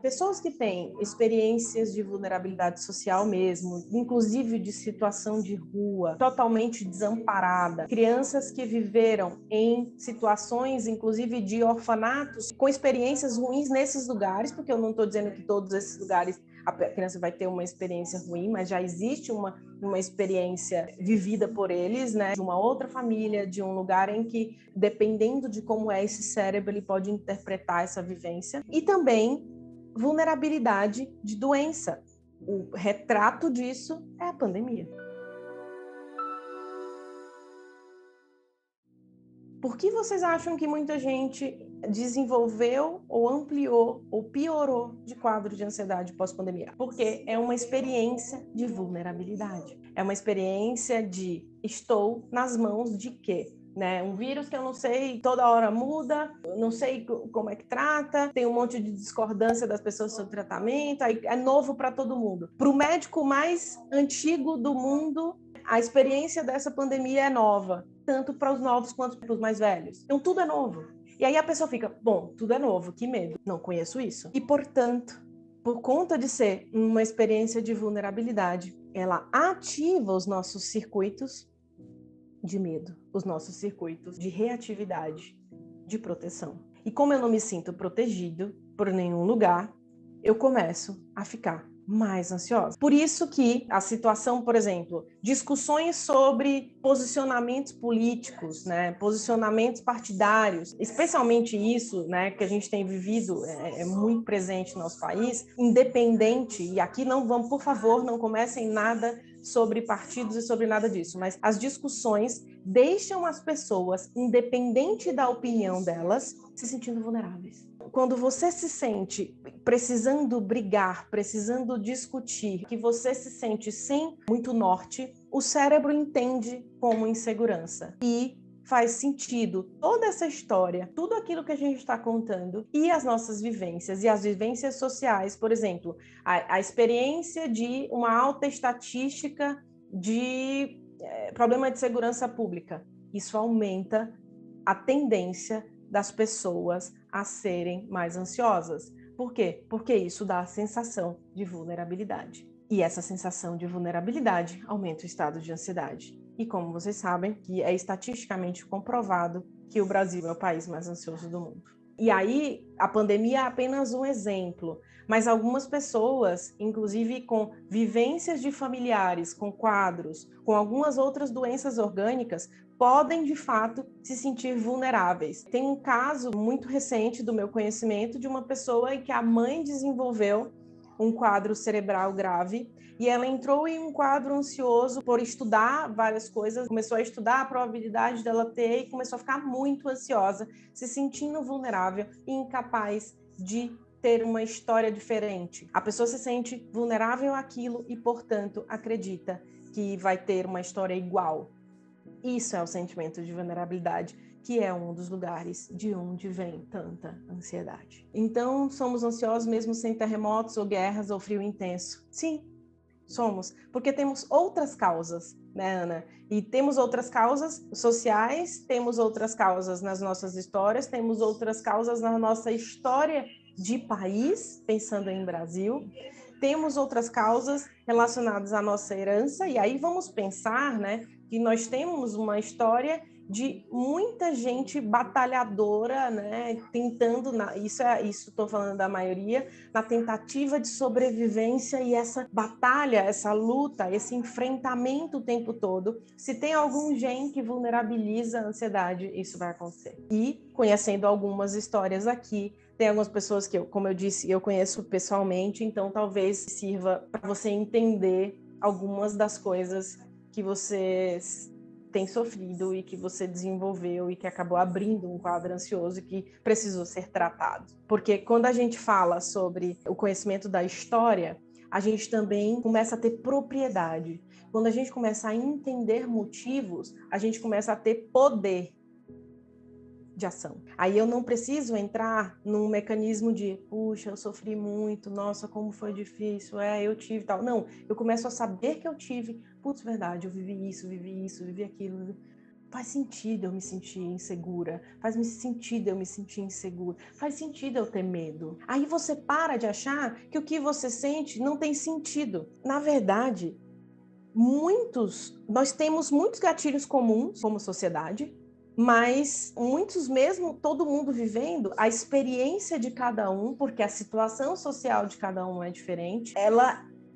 Pessoas que têm experiências de vulnerabilidade social mesmo, inclusive de situação de rua, totalmente desamparada, crianças que viveram em situações, inclusive de orfanatos, com experiências ruins nesses lugares, porque eu não estou dizendo que todos esses lugares a criança vai ter uma experiência ruim, mas já existe uma experiência vivida por eles, né, de uma outra família, de um lugar em que, dependendo de como é esse cérebro, ele pode interpretar essa vivência. E também vulnerabilidade de doença. O retrato disso é a pandemia. Por que vocês acham que muita gente desenvolveu ou ampliou ou piorou de quadro de ansiedade pós-pandemia? Porque é uma experiência de vulnerabilidade. É uma experiência de estou nas mãos de quê? Né? Um vírus que eu não sei, toda hora muda, não sei como é que trata, tem um monte de discordância das pessoas sobre tratamento, aí é novo para todo mundo. Para o médico mais antigo do mundo, a experiência dessa pandemia é nova, tanto para os novos quanto para os mais velhos. Então, tudo é novo. E aí a pessoa fica, bom, tudo é novo, que medo, não conheço isso. E, portanto, por conta de ser uma experiência de vulnerabilidade, ela ativa os nossos circuitos de medo, os nossos circuitos de reatividade, de proteção. E como eu não me sinto protegido por nenhum lugar, eu começo a ficar mais ansiosa. Por isso que a situação, por exemplo, discussões sobre posicionamentos políticos, né, posicionamentos partidários, especialmente isso, né, que a gente tem vivido, é muito presente no nosso país, independente, e aqui não vamos, por favor, não comecem nada sobre partidos e sobre nada disso, mas as discussões deixam as pessoas, independente da opinião delas, se sentindo vulneráveis. Quando você se sente precisando brigar, precisando discutir, que você se sente sem muito norte, o cérebro entende como insegurança e faz sentido toda essa história, tudo aquilo que a gente está contando e as nossas vivências e as vivências sociais, por exemplo, a experiência de uma alta estatística de problema de segurança pública. Isso aumenta a tendência das pessoas a serem mais ansiosas. Por quê? Porque isso dá a sensação de vulnerabilidade. E essa sensação de vulnerabilidade aumenta o estado de ansiedade. E como vocês sabem, que é estatisticamente comprovado que o Brasil é o país mais ansioso do mundo. E aí, a pandemia é apenas um exemplo, mas algumas pessoas, inclusive com vivências de familiares, com quadros, com algumas outras doenças orgânicas, podem, de fato, se sentir vulneráveis. Tem um caso muito recente do meu conhecimento de uma pessoa em que a mãe desenvolveu um quadro cerebral grave e ela entrou em um quadro ansioso por estudar várias coisas, começou a estudar a probabilidade dela ter e começou a ficar muito ansiosa, se sentindo vulnerável e incapaz de ter uma história diferente. A pessoa se sente vulnerável àquilo e, portanto, acredita que vai ter uma história igual. Isso é o sentimento de vulnerabilidade, que é um dos lugares de onde vem tanta ansiedade. Então, somos ansiosos mesmo sem terremotos ou guerras ou frio intenso? Sim, somos, porque temos outras causas, né, Ana? E temos outras causas sociais, temos outras causas nas nossas histórias, temos outras causas na nossa história de país, pensando em Brasil, temos outras causas relacionadas à nossa herança, e aí vamos pensar, né, que nós temos uma história de muita gente batalhadora, né, tentando, isso estou falando da maioria, na tentativa de sobrevivência e essa batalha, essa luta, esse enfrentamento o tempo todo. Se tem algum gene que vulnerabiliza a ansiedade, isso vai acontecer. E, conhecendo algumas histórias aqui, tem algumas pessoas que, como eu disse, eu conheço pessoalmente, então talvez sirva para você entender algumas das coisas que você tem sofrido e que você desenvolveu e que acabou abrindo um quadro ansioso e que precisou ser tratado. Porque quando a gente fala sobre o conhecimento da história, a gente também começa a ter propriedade. Quando a gente começa a entender motivos, a gente começa a ter poder de ação. Aí eu não preciso entrar num mecanismo de, puxa, eu sofri muito, nossa, como foi difícil, eu tive tal. Não, eu começo a saber que eu tive, putz, verdade, eu vivi isso, vivi aquilo. faz sentido eu me sentir insegura, faz sentido eu me sentir insegura, faz sentido eu ter medo. Aí você para de achar que o que você sente não tem sentido. Na verdade, nós temos muitos gatilhos comuns como sociedade, mas muitos mesmo, todo mundo vivendo, a experiência de cada um, porque a situação social de cada um é diferente,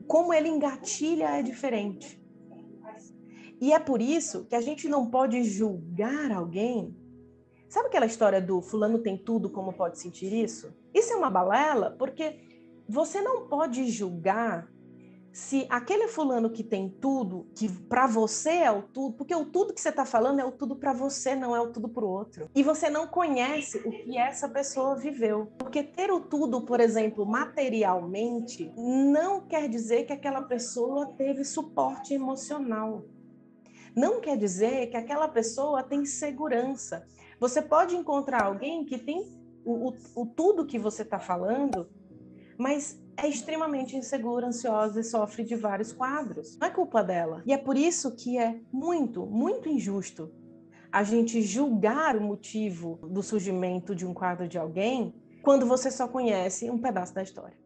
como ele engatilha é diferente. E é por isso que a gente não pode julgar alguém. Sabe aquela história do fulano tem tudo, como pode sentir isso? Isso é uma balela, porque você não pode julgar se aquele fulano que tem tudo, que para você é o tudo, porque o tudo que você está falando é o tudo para você, não é o tudo para o outro. E você não conhece o que essa pessoa viveu. Porque ter o tudo, por exemplo, materialmente, não quer dizer que aquela pessoa teve suporte emocional. Não quer dizer que aquela pessoa tem segurança. Você pode encontrar alguém que tem o tudo que você está falando, mas é extremamente insegura, ansiosa e sofre de vários quadros. Não é culpa dela. E é por isso que é muito, muito injusto a gente julgar o motivo do surgimento de um quadro de alguém quando você só conhece um pedaço da história.